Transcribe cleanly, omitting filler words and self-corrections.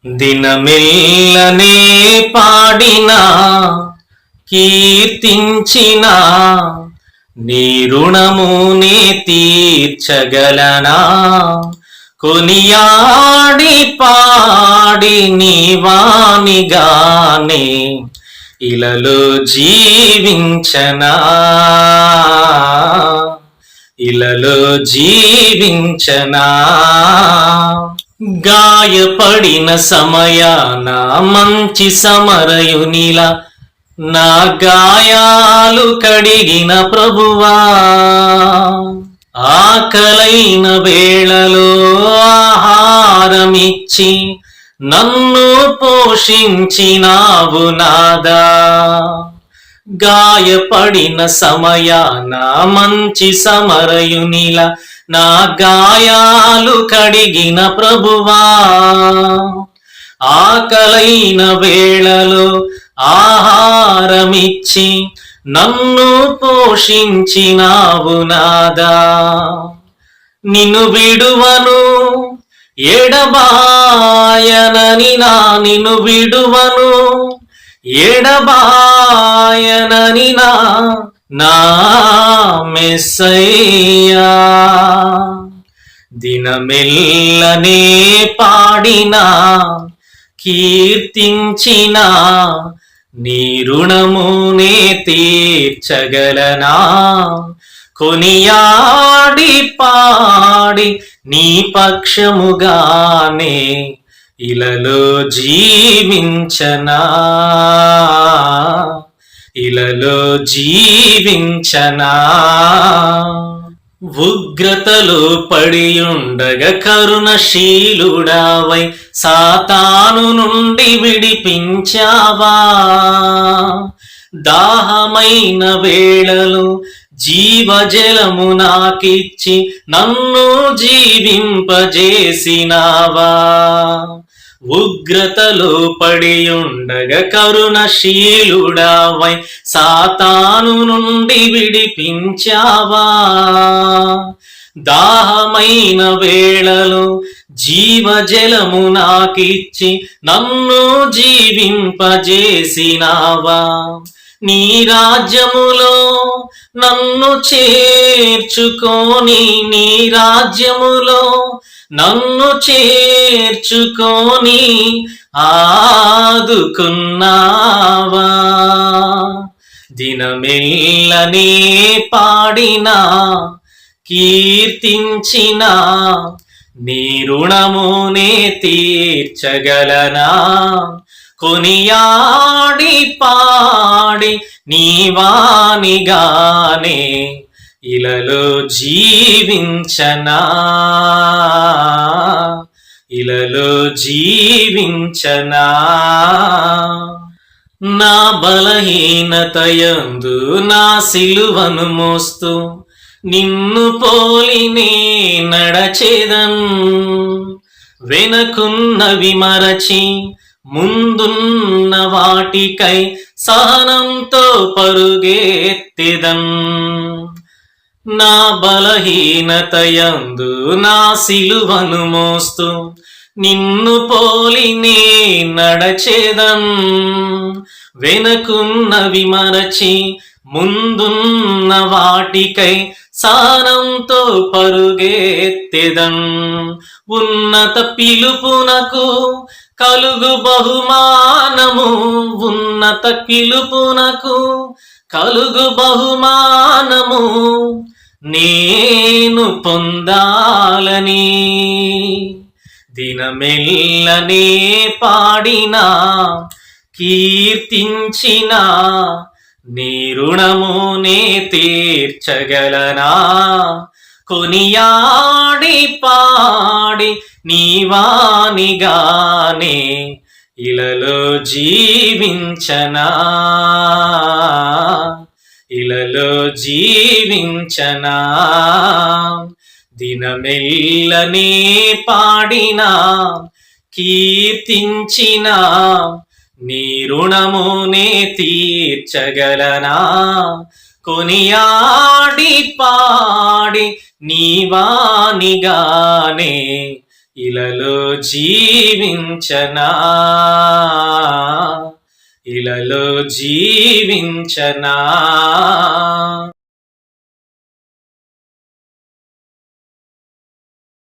దినమెల్లనే పాడినా కీర్తించినా నీ రుణమునే తీర్చగలనా. కొనియాడి పాడి నీ వానిగానే ఇలలో జీవించనా, ఇలలో జీవించనా. గాయపడిన సమయాన మంచి సమరయునిలా నా గాయాలు కడిగిన ప్రభువా, ఆకలైన వేళలో ఆహారమిచ్చి నన్ను పోషించినావు నాదా. గాయపడిన సమయాన మంచి సమరయునిలా నా గాయాలు కడిగిన ప్రభువా, ఆకలైన వేళలో ఆహారమిచ్చి నన్ను పోషించినావు నాదా. నిన్ను విడువను ఎడబాయనని నిన్ను విడువను ఎడబాయనని నా మెస్సయ్యా. దినమెల్లనే పాడినా కీర్తించినా నీ రుణమునే తీర్చగలనా. కొనియాడి పాడి నీ పక్షముగానే ఇలలో జీవించనా, ఇలలో జీవించనా. ఉగ్రతలో పడియుండగా కరుణశీలుడావై సాతాను నుండి విడిపించావా. దాహమైన వేళలో జీవజలము నాకిచ్చి నన్ను జీవింపజేసినావా. ఉగ్రతలో పడియుండగా కరుణశీలుడావై సాతాను నుండి విడిపించావా. దాహమైన వేళలో జీవజలము నాకిచ్చి నన్ను జీవింపజేసినావా. నీ రాజ్యములో నన్ను చేర్చుకొని, నీ రాజ్యములో నన్ను చేర్చుకొని ఆదుకున్నావా. దినమెల్లనే పాడినా కీర్తించినా నీ రుణమునే తీర్చగలనా. కొనియాడి పాడి నీ వానిగానే ఇలలో జీవించనా, ఇలలో జీవించనా. నా బలహీనతయందు నా సిలువను మోస్తూ నిన్ను పోలినే నడచేదన్. వెనకున్నవి మరచి ముందున్న వాటికై సహనంతో పరుగెత్తెదన్. నా బలహీనతయందు నా సిలువను మోస్తూ నిన్ను పోలినే నడచేదన్. వెనకున్నవి మరచి ముందున్న వాటికై సహనంతో పరుగెత్తెదన్. ఉన్నత పిలుపునకు కలుగు బహుమానము, ఉన్నత పిలుపునకు కలుగు బహుమానము నేను పొందాలని. దినమెల్లనే పాడినా కీర్తించినా నీ రుణమునే తీర్చగలనా. కొనియాడి పాడి నీ వానిగానే ఇలలో జీవించనా, ఇలలో జీవించనా. దినమెల్లనే పాడినా కీర్తించినా నీ రుణమునే తీర్చగలనా. కొనియాడి పాడి నీ వానిగానే ఇలలో జీవించనా, ఇలలో జీవించనా.